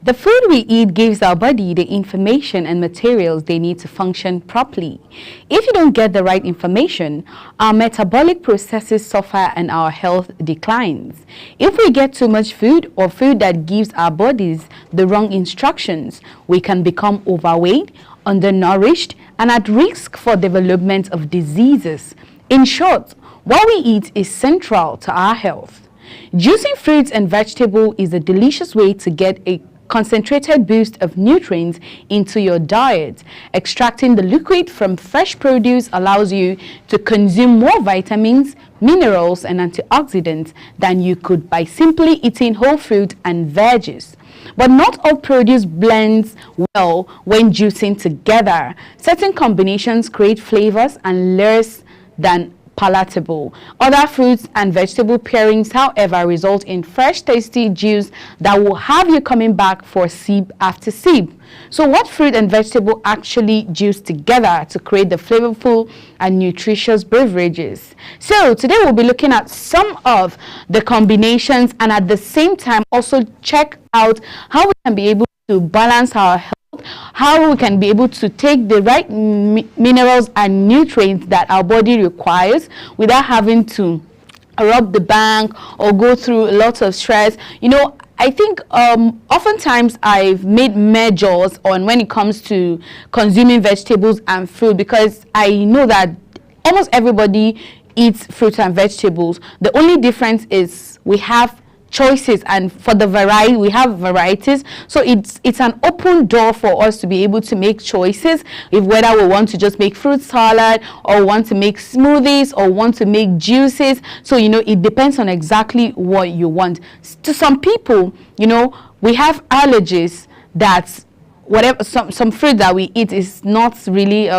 The food we eat gives our body the information and materials they need to function properly. If you don't get the right information, our metabolic processes suffer and our health declines. If we get too much food or food that gives our bodies the wrong instructions, we can become overweight, undernourished, and at risk for development of diseases. In short, what we eat is central to our health. Juicing fruits and vegetables is a delicious way to get a concentrated boost of nutrients into your diet. Extracting the liquid from fresh produce allows you to consume more vitamins, minerals, and antioxidants than you could by simply eating whole fruit and veggies. But not all produce blends well when juicing together. Certain combinations create flavors and less than palatable. Other fruits and vegetable pairings, however, result in fresh, tasty juice that will have you coming back for sip after sip. So what fruit and vegetable actually juice together to create the flavorful and nutritious beverages? So today we'll be looking at some of the combinations and at the same time also check out how we can be able to balance our health, how we can be able to take the right minerals and nutrients that our body requires without having to rob the bank or go through a lot of stress. I think oftentimes I've made measures on when it comes to consuming vegetables and fruit, because I know that almost everybody eats fruits and vegetables. The only difference is we have choices, and for the variety we have varieties, so it's an open door for us to be able to make choices, if whether we want to just make fruit salad or want to make smoothies or want to make juices. So it depends on exactly what you want. To some people, we have allergies that whatever some fruit that we eat is not really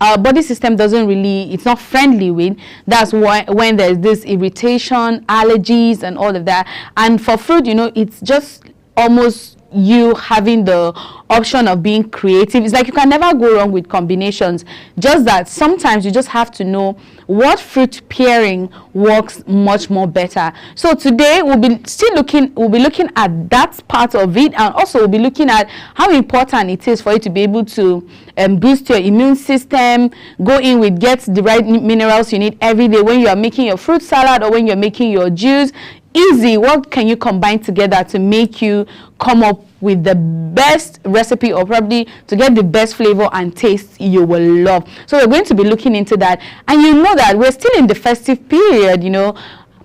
our body system doesn't really, it's not friendly with. That's why when there's this irritation, allergies and all of that. And for fruit, it's just almost you having the option of being creative. It's like you can never go wrong with combinations, just that sometimes you just have to know what fruit pairing works much more better. So today we'll be looking at that part of it, and also we'll be looking at how important it is for you to be able to boost your immune system, get the right minerals you need every day when you are making your fruit salad or when you're making your juice. Easy, what can you combine together to make you come up with the best recipe, or probably to get the best flavor and taste you will love? So we're going to be looking into that, and that we're still in the festive period.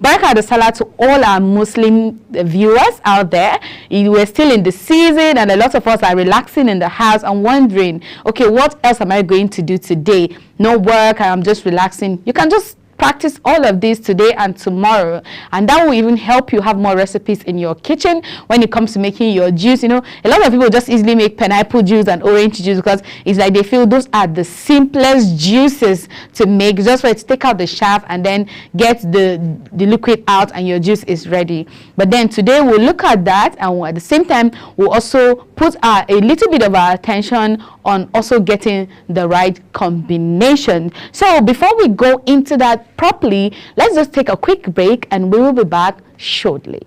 Baraka the Salah to all our Muslim viewers out there. We're still in the season, and a lot of us are relaxing in the house and wondering, okay, what else am I going to do today? No work, I'm just relaxing. You can just practice all of this today and tomorrow, and that will even help you have more recipes in your kitchen when it comes to making your juice. A lot of people just easily make pineapple juice and orange juice because it's like they feel those are the simplest juices to make, just for it to take out the chaff and then get the liquid out and your juice is ready. But then today we'll look at that, and at the same time we'll also put a little bit of our attention on also getting the right combination. So before we go into that properly, let's just take a quick break and we will be back shortly.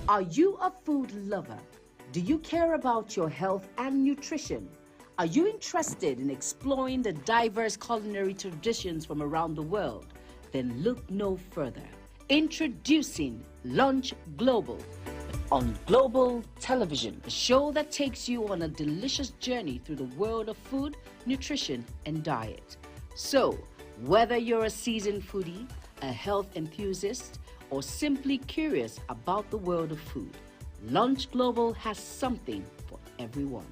Are you a food lover? Do you care about your health and nutrition? Are you interested in exploring the diverse culinary traditions from around the world? Then look no further. Introducing Lunch Global on Global Television, a show that takes you on a delicious journey through the world of food, nutrition, and diet. So, whether you're a seasoned foodie, a health enthusiast, or simply curious about the world of food, Lunch Global has something for everyone.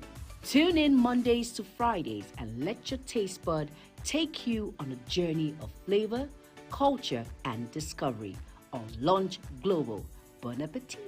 Tune in Mondays to Fridays and let your taste bud take you on a journey of flavor, culture, and discovery on Lunch Global. Bon appetit!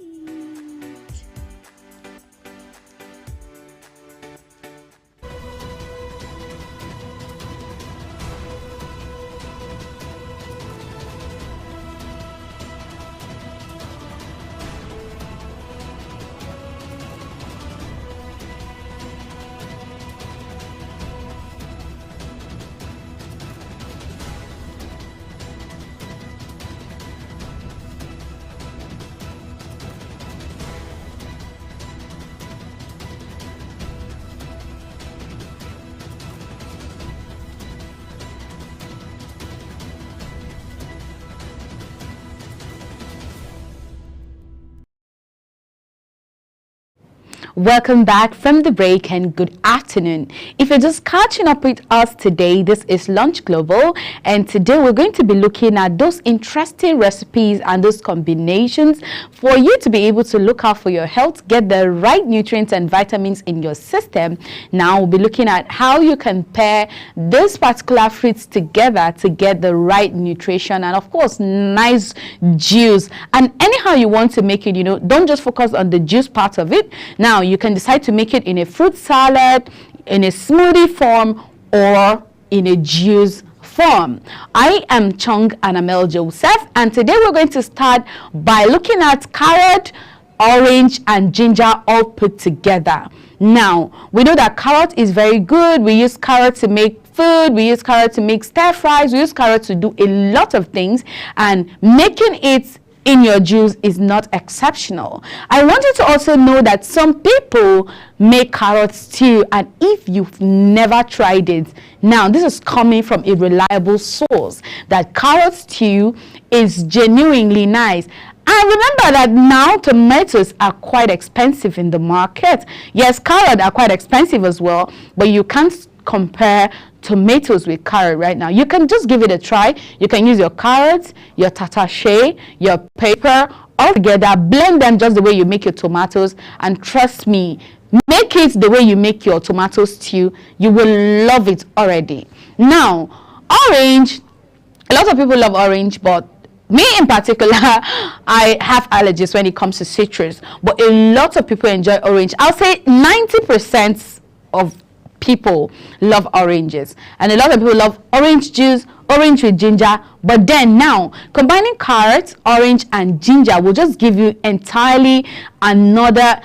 Welcome back from the break and good afternoon. If you're just catching up with us today, this is Lunch Global, and today we're going to be looking at those interesting recipes and those combinations for you to be able to look out for your health, get the right nutrients and vitamins in your system. Now we'll be looking at how you can pair those particular fruits together to get the right nutrition and of course nice juice. And anyhow you want to make it, don't just focus on the juice part of it. Now you can decide to make it in a fruit salad, in a smoothie form, or in a juice form. I am Chung Anamel Joseph, and today we're going to start by looking at carrot, orange, and ginger all put together. Now, we know that carrot is very good. We use carrot to make food, we use carrot to make stir fries, we use carrot to do a lot of things, and making it in your juice is not exceptional. I want you to also know that some people make carrot stew, and if you've never tried it, now this is coming from a reliable source, that carrot stew is genuinely nice. And remember that now tomatoes are quite expensive in the market. Yes, carrots are quite expensive as well, but you can't compare tomatoes with carrot right now. You can just give it a try. You can use your carrots, your tatashe, your pepper, all together, blend them just the way you make your tomatoes, and trust me, make it the way you make your tomato stew. You will love it already. Now, orange, a lot of people love orange, but me in particular, I have allergies when it comes to citrus, but a lot of people enjoy orange. I'll say 90% of people love oranges, and a lot of people love orange juice, orange with ginger. But then now combining carrots, orange, and ginger will just give you entirely another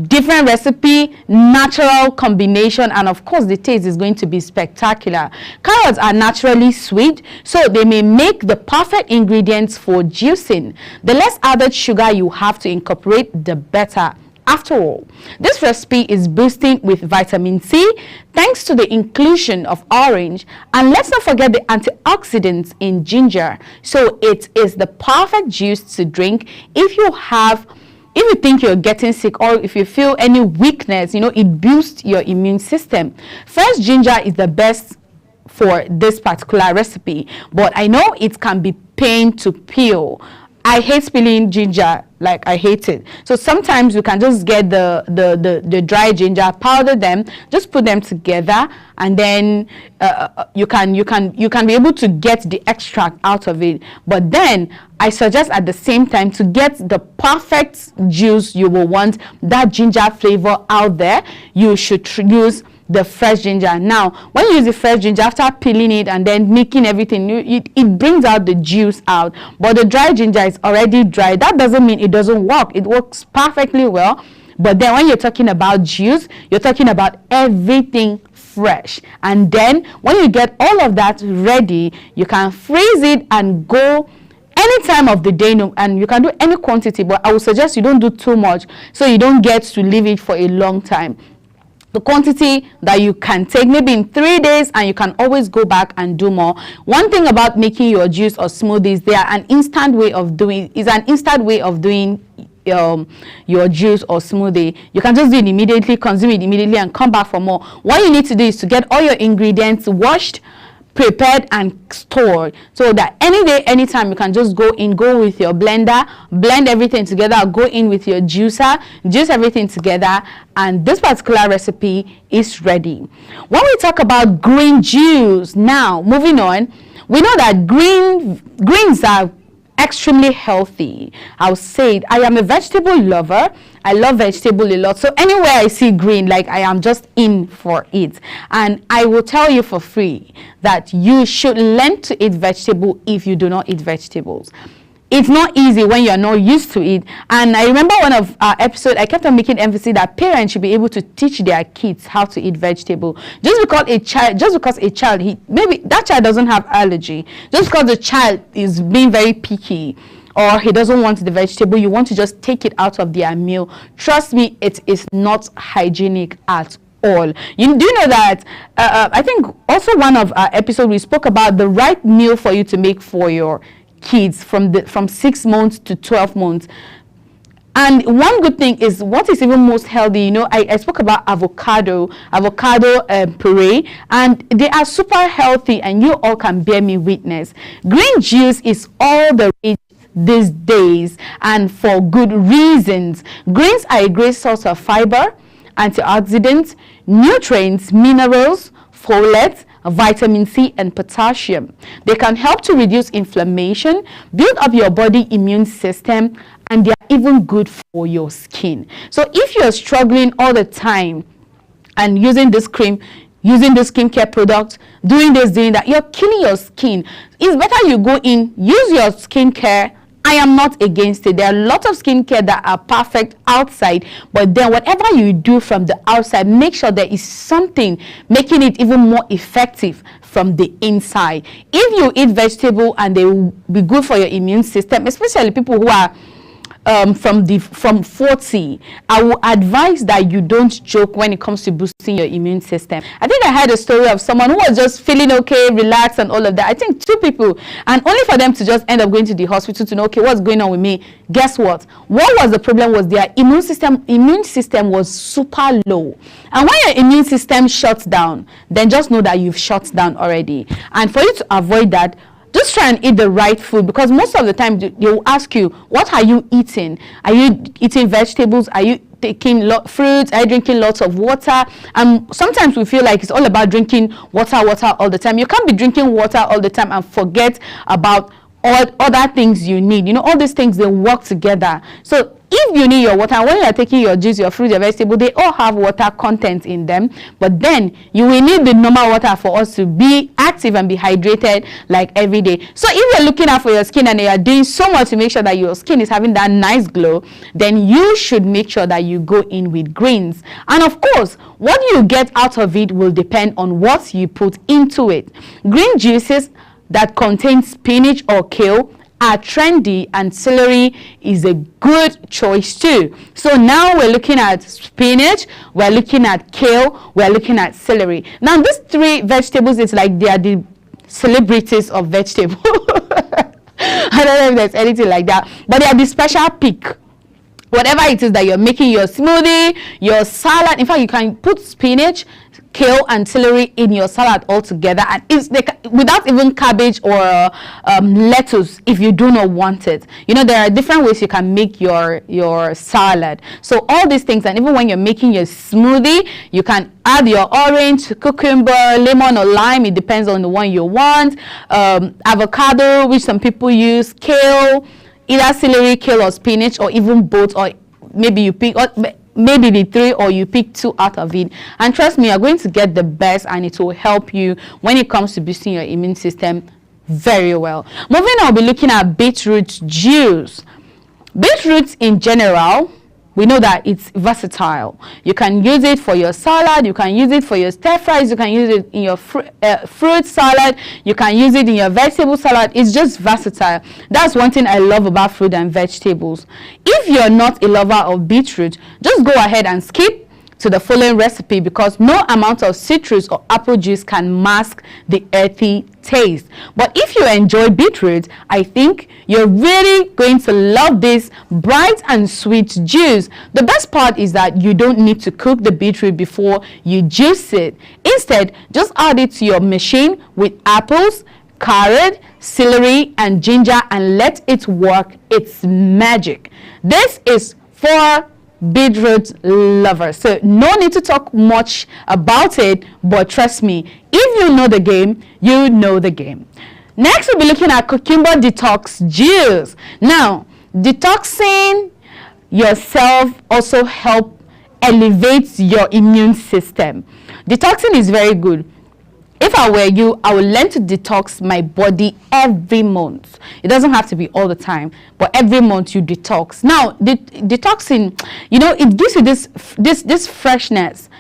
different recipe, natural combination, and of course the taste is going to be spectacular. Carrots are naturally sweet, so they may make the perfect ingredients for juicing. The less added sugar you have to incorporate, the better. After all, this recipe is boosting with vitamin C thanks to the inclusion of orange, and let's not forget the antioxidants in ginger. So it is the perfect juice to drink if you think you're getting sick, or if you feel any weakness. It boosts your immune system. Fresh ginger is the best for this particular recipe, but I know it can be pain to peel. I hate peeling ginger, like I hate it. So sometimes you can just get the dry ginger, powder them, just put them together, and then you can be able to get the extract out of it. But then I suggest at the same time, to get the perfect juice you will want, that ginger flavor out there, you should use the fresh ginger. Now when you use the fresh ginger, after peeling it and then making everything, it brings out the juice out, but the dry ginger is already dry. That doesn't mean it doesn't work. It works perfectly well, but then when you're talking about juice, you're talking about everything fresh. And then when you get all of that ready, you can freeze it and go any time of the day, and you can do any quantity, but I would suggest you don't do too much so you don't get to leave it for a long time. The quantity that you can take, maybe in 3 days, and you can always go back and do more. One thing about making your juice or smoothies, they are an instant way of doing your juice or smoothie. You can just do it immediately, consume it immediately, and come back for more. What you need to do is to get all your ingredients washed, prepared and stored, so that any day, anytime, you can just go with your blender, blend everything together, go in with your juicer, juice everything together, and this particular recipe is ready. When we talk about green juice, now moving on, we know that greens are extremely healthy. I'll say it. I am a vegetable lover. I love vegetable a lot. So anywhere I see green, like, I am just in for it. And I will tell you for free that you should learn to eat vegetable if you do not eat vegetables. It's not easy when you're not used to it. And I remember one of our episodes, I kept on making emphasis that parents should be able to teach their kids how to eat vegetable. Just because a child, maybe that child doesn't have allergy, just because the child is being very picky, or he doesn't want the vegetable, you want to just take it out of their meal. Trust me, it is not hygienic at all. You do know that I think also one of our episodes we spoke about the right meal for you to make for your kids from 6 months to 12 months. And one good thing is, what is even most healthy, you know, I spoke about avocado puree, and they are super healthy, and you all can bear me witness. Green juice is all the rage these days, and for good reasons. Greens are a great source of fiber, antioxidants, nutrients, minerals, folate, vitamin C, and potassium. They can help to reduce inflammation, build up your body immune system, and they are even good for your skin. So if you're struggling all the time and using this cream, using the skincare product, doing that, you're killing your skin. It's better you go in, use your skincare. I am not against it. There are a lot of skincare that are perfect outside, but then whatever you do from the outside, make sure there is something making it even more effective from the inside. If you eat vegetable, and they will be good for your immune system, especially people who are from 40, I will advise that you don't joke when it comes to boosting your immune system. I think I heard a story of someone who was just feeling okay, relaxed, and all of that. I think 2 people, and only for them to just end up going to the hospital to know, okay, what's going on with me? Guess what? What was the problem was their immune system was super low. And when your immune system shuts down, then just know that you've shut down already. And for you to avoid that, just try and eat the right food, because most of the time they will ask you, what are you eating? Are you eating vegetables? Are you taking fruits? Are you drinking lots of water? And sometimes we feel like it's all about drinking water all the time. You can't be drinking water all the time and forget about all other things you need. You know, all these things, they work together. So if you need your water, when you are taking your juice, your fruit, your vegetable, they all have water content in them. But then you will need the normal water for us to be active and be hydrated like every day. So if you're looking out for your skin and you are doing so much to make sure that your skin is having that nice glow, then you should make sure that you go in with greens. And of course, what you get out of it will depend on what you put into it. Green juices that contain spinach or kale are trendy, and celery is a good choice too. So now we're looking at spinach, we're looking at kale, we're looking at celery. Now these 3 vegetables, it's like they are the celebrities of vegetable. I don't know if there's anything like that, but they are the special pick. Whatever it is that you're making your smoothie, your salad, in fact, you can put spinach, kale, and celery in your salad all together, and it's without even cabbage or lettuce if you do not want it. You know, there are different ways you can make your salad. So all these things, and even when you're making your smoothie, you can add your orange, cucumber, lemon, or lime. It depends on the one you want. Avocado, which some people use, kale, either celery, kale, or spinach, or even both, or maybe you pick maybe the 3, or you pick 2 out of it. And trust me, you're going to get the best, and it will help you when it comes to boosting your immune system very well. Moving on, we'll be looking at beetroot juice. Beetroot in general, we know that it's versatile. You can use it for your salad, you can use it for your stir fries, you can use it in your fruit salad, you can use it in your vegetable salad. It's just versatile. That's one thing I love about fruit and vegetables. If you're not a lover of beetroot, just go ahead and skip to the following recipe because no amount of citrus or apple juice can mask the earthy taste. But if you enjoy beetroot, I think you're really going to love this bright and sweet juice. The best part is that you don't need to cook the beetroot before you juice it. Instead, just add it to your machine with apples, carrot, celery, and ginger and let it work its magic. This is for beetroot lovers, so no need to talk much about it, but trust me, if you know the game, you know the game. Next, we'll be looking at cucumber detox juice. Now, detoxing yourself also help elevate your immune system. Detoxing is very good. If I were you, I would learn to detox my body every month. It doesn't have to be all the time, but every month you detox. Now, detoxing, it gives you this freshness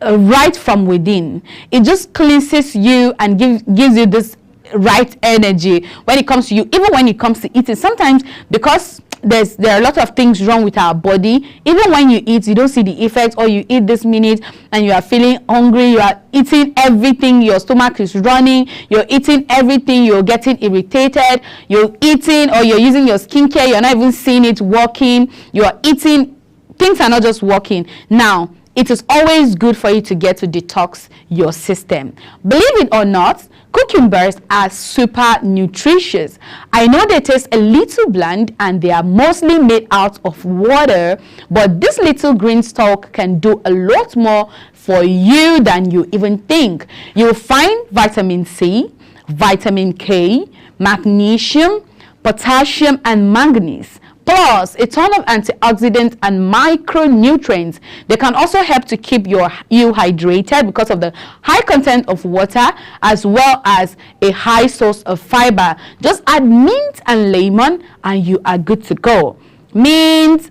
right from within. It just cleanses you and gives you this right energy when it comes to you, even when it comes to eating. Sometimes because there are a lot of things wrong with our body, even when you eat, you don't see the effects, or you eat this minute and you are feeling hungry, you are eating everything, your stomach is running, you're eating everything, you're getting irritated, you're eating or you're using your skincare, you're not even seeing it working, you're eating, things are not just working. Now, it is always good for you to get to detox your system. Believe it or not, cucumbers are super nutritious. I know they taste a little bland and they are mostly made out of water, but this little green stalk can do a lot more for you than you even think. You'll find vitamin C, vitamin K, magnesium, potassium, and manganese. Plus, a ton of antioxidants and micronutrients. They can also help to keep you hydrated because of the high content of water, as well as a high source of fiber. Just add mint and lemon and you are good to go. Mint,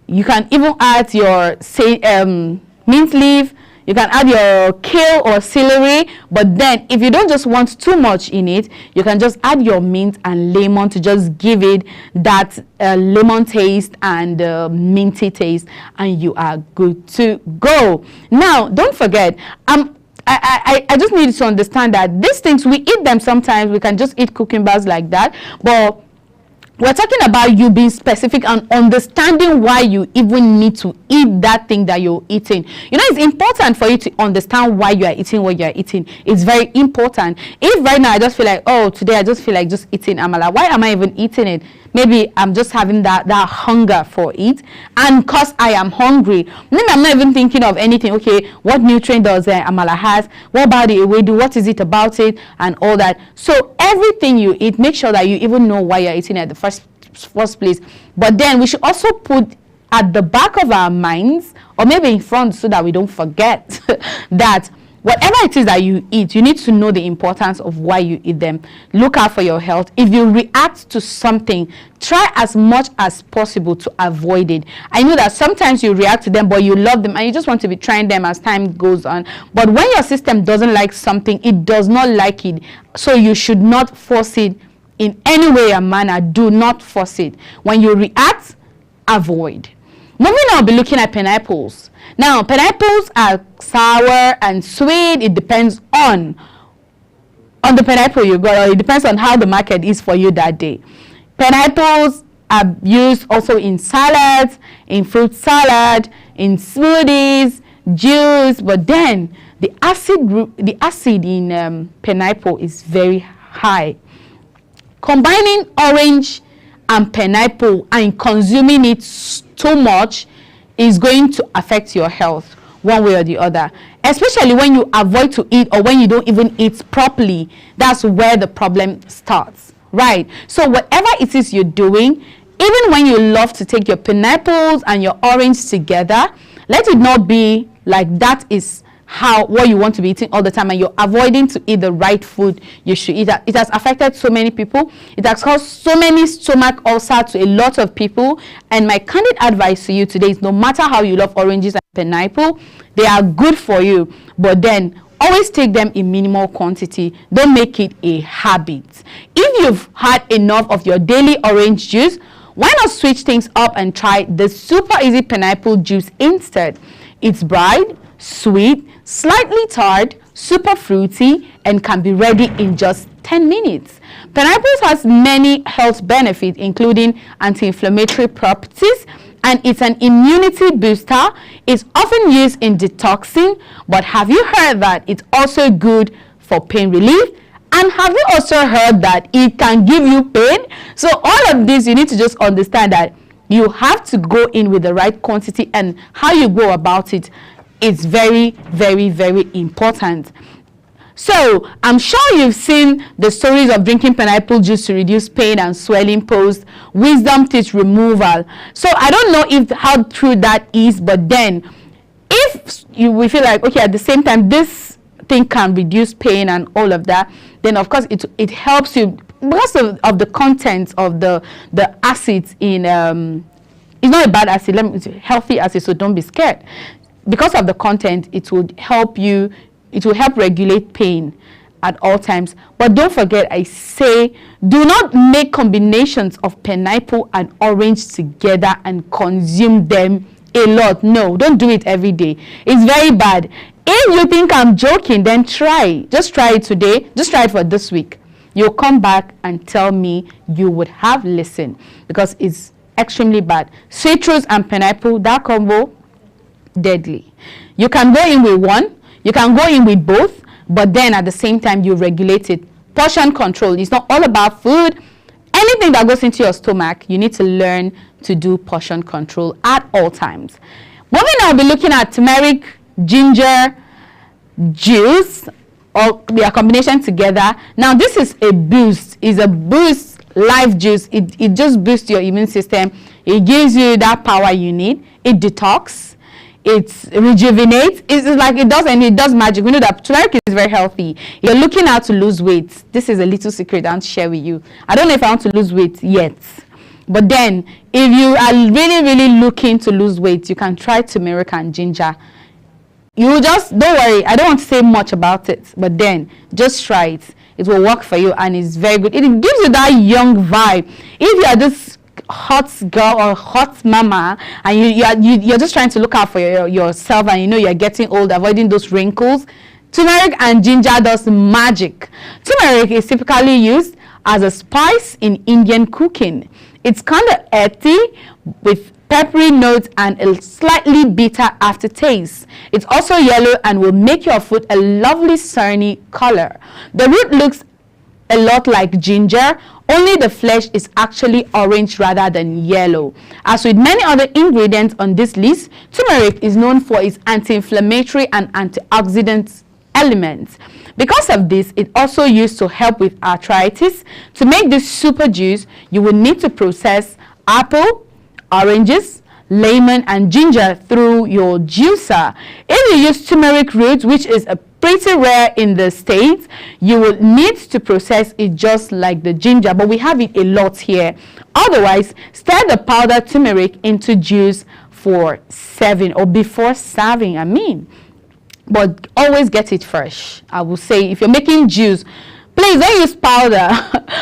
you can even add your mint leaf. You can add your kale or celery, but then if you don't just want too much in it, you can just add your mint and lemon to just give it that lemon taste and minty taste, and you are good to go. Now, don't forget, I just need you to understand that these things, we eat them sometimes. We can just eat cucumbers like that, but we're talking about you being specific and understanding why you even need to eat that thing that you're eating. It's important for you to understand why you are eating what you are eating. It's very important. If right now I just feel like, oh, today I just feel like just eating amala, why am I even eating it? Maybe I'm just having that hunger for it, and because I am hungry, maybe I'm not even thinking of anything. Okay, what nutrient does amala has? What about the ewedu? What is it about it? And all that. So everything you eat, make sure that you even know why you're eating it at the first place. But then we should also put at the back of our minds, or maybe in front, so that we don't forget that whatever it is that you eat, you need to know the importance of why you eat them. Look out for your health. If you react to something, try as much as possible to avoid it. I know that sometimes you react to them, but you love them and you just want to be trying them as time goes on. But when your system doesn't like something, it does not like it. So you should not force it in any way or manner. Do not force it. When you react, avoid. Moving on, I'll be looking at pineapples. Now, pineapples are sour and sweet. It depends on the pineapple you got, or it depends on how the market is for you that day. Pineapples are used also in salads, in fruit salad, in smoothies, juice, but then the acid in pineapple is very high. Combining orange and pineapple and consuming it too much is going to affect your health one way or the other, especially when you avoid to eat or when you don't even eat properly. That's where the problem starts, right? So whatever it is you're doing, even when you love to take your pineapples and your orange together, let it not be like that is what you want to be eating all the time and you're avoiding to eat the right food you should eat. It has affected so many people. It has caused so many stomach ulcers to a lot of people. And my candid advice to you today is, no matter how you love oranges and pineapple, they are good for you, but then always take them in minimal quantity. Don't make it a habit. If you've had enough of your daily orange juice, why not switch things up and try the super easy pineapple juice instead? It's bright, sweet, slightly tart, super fruity, and can be ready in just 10 minutes. Pineapples has many health benefits, including anti-inflammatory properties, and it's an immunity booster. It's often used in detoxing, but have you heard that it's also good for pain relief? And have you also heard that it can give you pain? So all of this, you need to just understand that you have to go in with the right quantity, and how you go about it is very, very, very important. So I'm sure you've seen the stories of drinking pineapple juice to reduce pain and swelling post wisdom teeth removal. So I don't know if how true that is, but then if we feel like, okay, at the same time this thing can reduce pain and all of that, then of course it helps you because of the content of the acids in it's not a bad acid, it's a healthy acid, so don't be scared. Because of the content, it would help you, it will help regulate pain at all times. But don't forget, I say, do not make combinations of pineapple and orange together and consume them a lot. No, don't do it every day. It's very bad. If you think I'm joking, then try. Just try it today. Just try it for this week. You'll come back and tell me you would have listened, because it's extremely bad. Citrus and pineapple, that combo, deadly. You can go in with one, you can go in with both, but then at the same time you regulate it. Portion control. It's not all about food. Anything that goes into your stomach, you need to learn to do portion control at all times. Moving on, I'll be looking at turmeric, ginger juice, or their combination together. Now this is a boost. It's a boost life juice. It just boosts your immune system. It gives you that power you need. It detox. It rejuvenates. It's like it does, and it does magic. We know that turmeric is very healthy. You're looking out to lose weight. This is a little secret I want to share with you. I don't know if I want to lose weight yet, but then if you are really, really looking to lose weight, you can try turmeric and ginger. You just, don't worry, I don't want to say much about it, but then just try it. It will work for you, and it's very good. It gives you that young vibe. If you are this hot girl or hot mama, and you're just trying to look out for yourself, and you know you're getting old, avoiding those wrinkles, turmeric and ginger does magic. Turmeric is typically used as a spice in Indian cooking. It's kind of earthy with peppery notes and a slightly bitter aftertaste. It's also yellow and will make your food a lovely sunny color. The root looks a lot like ginger, only the flesh is actually orange rather than yellow. As with many other ingredients on this list, turmeric is known for its anti-inflammatory and antioxidant elements. Because of this, it also used to help with arthritis. To make this super juice, you will need to process apple, oranges, lemon, and ginger through your juicer. If you use turmeric roots, which is a pretty rare in the States, you will need to process it just like the ginger, but we have it a lot here. Otherwise, stir the powdered turmeric into juice for serving, or before serving, I mean. But always get it fresh. I will say, if you're making juice, please don't use powder.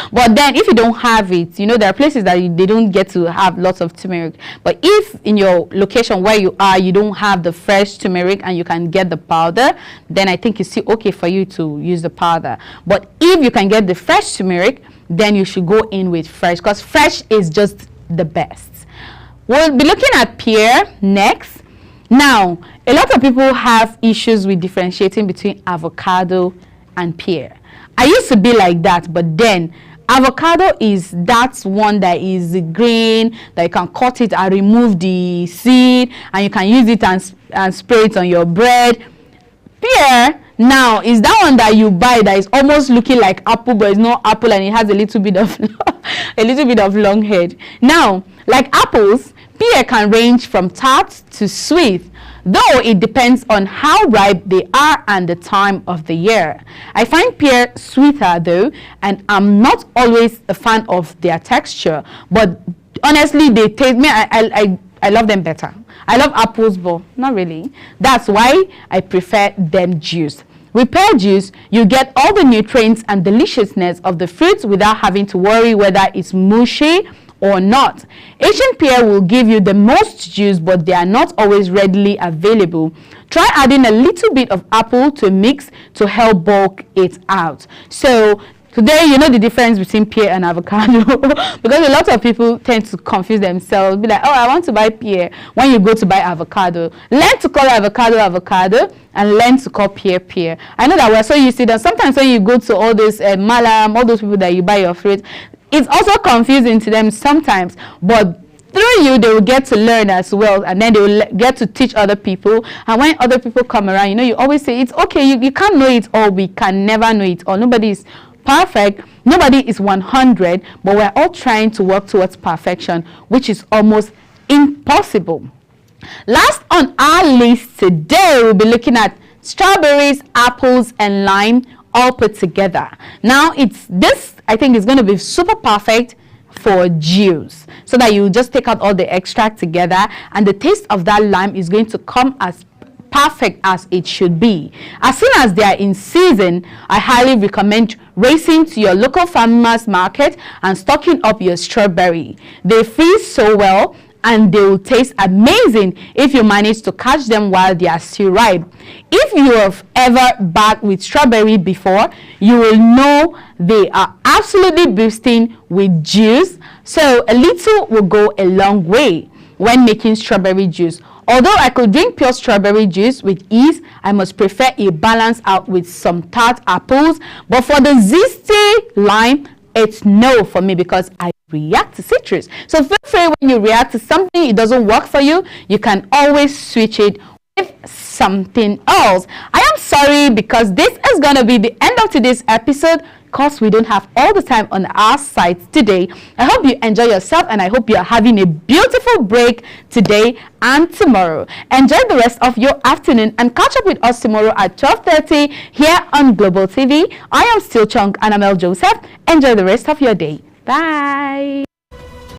But then if you don't have it, you know, there are places that they don't get to have lots of turmeric. But if in your location where you are, you don't have the fresh turmeric and you can get the powder, then I think it's still okay for you to use the powder. But if you can get the fresh turmeric, then you should go in with fresh, because fresh is just the best. We'll be looking at pear next. Now, a lot of people have issues with differentiating between avocado and pear. I used to be like that, but then avocado is that one that is green, that you can cut it and remove the seed, and you can use it and spray it on your bread. Pear now is that one that you buy that is almost looking like apple, but it's not apple, and it has a little bit of long head. Now, like apples, pear can range from tart to sweet, though it depends on how ripe they are and the time of the year. I find pear sweeter though, and I'm not always a fan of their texture, but honestly they taste me. I love them better. I love apples, but not really. That's why I prefer them juice. With pear juice, you get all the nutrients and deliciousness of the fruits without having to worry whether it's mushy or not. Asian pear will give you the most juice, but they are not always readily available. Try adding a little bit of apple to mix to help bulk it out. So today, you know the difference between pear and avocado because a lot of people tend to confuse themselves. Be like, oh, I want to buy pear when you go to buy avocado. Learn to call avocado avocado and learn to call pear pear. I know that we're so used to that. Sometimes when you go to all those malam, all those people that you buy your fruit, it's also confusing to them sometimes. But through you, they will get to learn as well, and then they will get to teach other people. And when other people come around, you know, you always say, it's okay, you can't know it all. We can never know it all. Nobody is perfect, nobody is 100, but we're all trying to work towards perfection, which is almost impossible. Last on our list today, we'll be looking at strawberries, apples, and lime all put together. Now, I think it's going to be super perfect for juice, so that you just take out all the extract together, and the taste of that lime is going to come as perfect as it should be. As soon as they are in season, I highly recommend racing to your local farmers market and stocking up your strawberry. They freeze so well and they will taste amazing if you manage to catch them while they are still ripe. If you have ever bagged with strawberry before, you will know they are absolutely bursting with juice, so a little will go a long way when making strawberry juice. Although I could drink pure strawberry juice with ease, I must prefer a balance out with some tart apples. But for the zesty lime, it's no for me because I react to citrus. So feel free, when you react to something, it doesn't work for you, you can always switch it with something else. I am sorry because this is going to be the end of today's episode, because we don't have all the time on our site today. I hope you enjoy yourself, and I hope you are having a beautiful break today and tomorrow. Enjoy the rest of your afternoon and catch up with us tomorrow at 12:30 here on Global TV. I am still Chunk Annabelle Joseph. Enjoy the rest of your day. Bye.